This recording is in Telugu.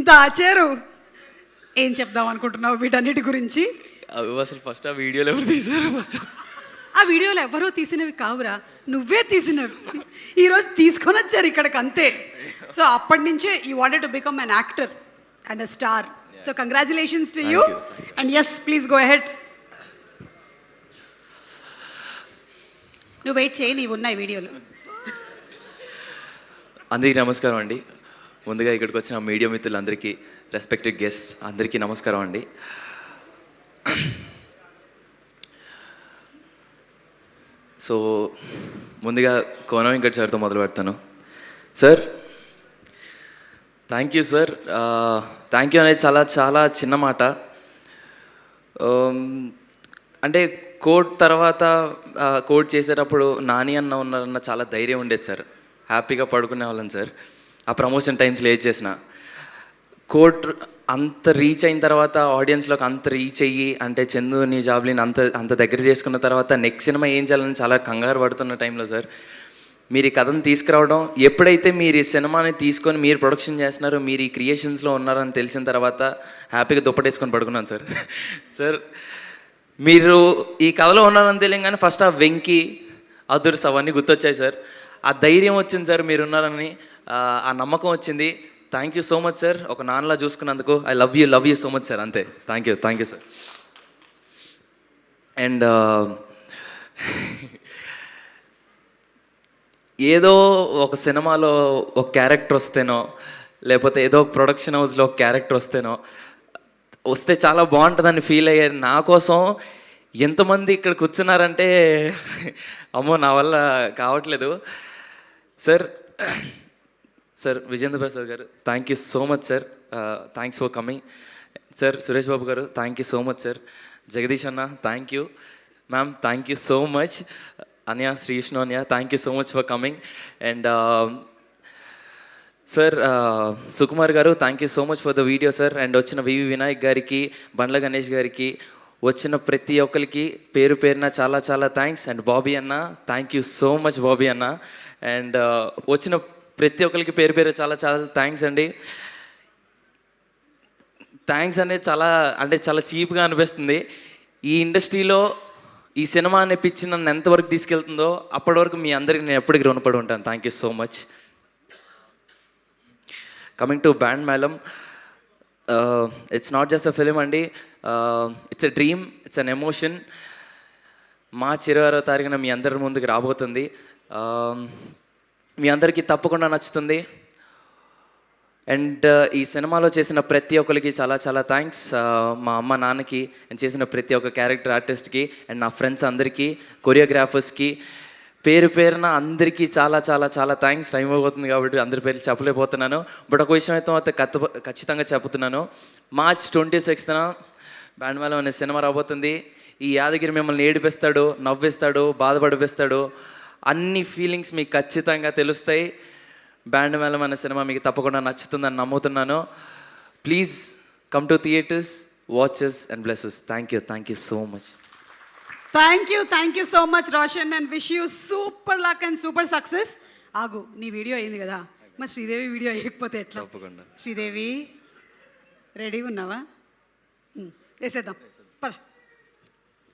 దాచారు. ఏం చెప్దాం అనుకుంటున్నావు వీటన్నిటి గురించి? అవి అసలు ఫస్ట్ ఆ వీడియోలు ఎవరు తీశారు? ఫస్ట్ ఆ వీడియోలు ఎవరో తీసినవి కావురా, నువ్వే తీసినవి. ఈరోజు తీసుకొని వచ్చారు ఇక్కడికి, అంతే. సో అప్పటి నుంచే you wanted to become an actor and a star. So congratulations to you. And yes, please go ahead. నువ్వు వెయిట్ చేయి, నీవు ఉన్నాయి వీడియోలు. అందరికీ నమస్కారం అండి. ముందుగా ఇక్కడికి వచ్చిన మీడియా మిత్రులందరికీ, రెస్పెక్టెడ్ గెస్ట్స్ అందరికీ నమస్కారం అండి. సో ముందుగా కోన వెంకట్ సార్తో మొదలు పెడతాను. Sir, thank you sir. Thank you అనేది చాలా చాలా చిన్న మాట. అంటే కోడ్ తర్వాత కోడ్ చేసేటప్పుడు నాని అన్న ఉన్నారన్న చాలా ధైర్యం ఉండేది సార్. హ్యాపీగా పడుకునే వాళ్ళం సార్. ఆ ప్రమోషన్ టైమ్స్లో ఏది చేసిన కోడ్ అంత రీచ్ అయిన తర్వాత, ఆడియన్స్లోకి అంత రీచ్ అయ్యి, అంటే చందుని జాబ్లీని అంత దగ్గర చేసుకున్న తర్వాత నెక్స్ట్ సినిమా ఏం చేయాలని చాలా కంగారు పడుతున్న టైంలో సార్ మీరు ఈ కథను తీసుకురావడం, ఎప్పుడైతే మీరు ఈ సినిమాని తీసుకొని మీరు ప్రొడక్షన్ చేస్తున్నారో, మీరు ఈ క్రియేషన్స్లో ఉన్నారని తెలిసిన తర్వాత హ్యాపీగా దుప్పటేసుకొని పడుకున్నాను సార్. సార్, మీరు ఈ కథలో ఉన్నారని తెలియగానే ఫస్ట్ ఆ వెంకీ, అదుర్స్ అవన్నీ గుర్తొచ్చాయి సార్. ఆ ధైర్యం వచ్చింది సార్, మీరున్నారని ఆ నమ్మకం వచ్చింది. Thank you so much sir. ఒక నాన్నలా చూసుకున్నందుకు I love you so much sir. అంతే. Thank you sir. అండ్ ఏదో ఒక సినిమాలో ఒక క్యారెక్టర్ వస్తేనో, లేకపోతే ఏదో ఒక ప్రొడక్షన్ హౌస్లో ఒక క్యారెక్టర్ వస్తే చాలా బాగుంటుందని ఫీల్ అయ్యారు. నా కోసం ఎంతమంది ఇక్కడ కూర్చున్నారంటే అమ్మో, నా వల్ల కావట్లేదు sir. Sir Vijendra Prasad garu, thank you so much sir. Thanks for coming sir. Suresh Babu garu, thank you so much sir. Jagadish అన్న, thank you. Ma'am, thank you so much. Anya, Sri Vishnu Anya, thank you so much for coming. And sir Sukumar garu, thank you so much for the video sir. And వచ్చిన వివి వినాయక్ గారికి, బండ్ల గణేష్ గారికి, వచ్చిన ప్రతి ఒక్కరికి పేరు పేరున చాలా చాలా థ్యాంక్స్. అండ్ బాబీ అన్న, thank you so much Bobby అన్న. అండ్ వచ్చిన ప్రతి ఒక్కరికి పేరు పేరు చాలా చాలా థ్యాంక్స్ అండి. థ్యాంక్స్ అనేది చాలా చీప్గా అనిపిస్తుంది. ఈ ఇండస్ట్రీలో ఈ సినిమా అనే పిచ్చి నన్ను ఎంతవరకు తీసుకెళ్తుందో అప్పటి వరకు మీ అందరికీ నేను ఎప్పటికీ రుణపడి ఉంటాను. Thank you so much. Coming to Band Melam, it's not just a film అండి, it's a dream, it's an emotion. మార్చి 26వ తారీఖున మీ అందరి ముందుకు రాబోతుంది. మీ అందరికీ తప్పకుండా నచ్చుతుంది. అండ్ ఈ సినిమాలో చేసిన ప్రతి ఒక్కరికి చాలా చాలా థ్యాంక్స్. మా అమ్మ నాన్నకి, నేను చేసిన ప్రతి ఒక్క క్యారెక్టర్ ఆర్టిస్ట్కి, అండ్ నా ఫ్రెండ్స్ అందరికీ, కొరియోగ్రాఫర్స్కి, పేరు పేరున అందరికీ చాలా చాలా చాలా థ్యాంక్స్. టైం అయిపోతుంది కాబట్టి అందరి పేర్లు చెప్పలేకపోతున్నాను. బట్ ఒక విషయం అయితే ఖచ్చితంగా చెప్తున్నాను. మార్చ్ 26న బ్యాండ్ మేళం అనే సినిమా రాబోతుంది. ఈ యాదగిరి మిమ్మల్ని ఏడిపిస్తాడు, నవ్విస్తాడు, బాధపడిపిస్తాడు. అన్ని ఫీలింగ్స్ మీకు ఖచ్చితంగా తెలుస్తాయి. బ్యాండ్ మేళం అనే సినిమా మీకు తప్పకుండా నచ్చుతుందని నమ్ముతున్నాను. Please come to theatres, watches and blesses. Thank you so much. Thank you so much Roshan, and wish you super luck and super success. ఆగు, నీ వీడియో అయింది కదా, మరి శ్రీదేవి వీడియో వేయకపోతే ఎట్లా? తప్పకుండా. శ్రీదేవి రెడీగా ఉన్నావా? వేసేద్దాం పద.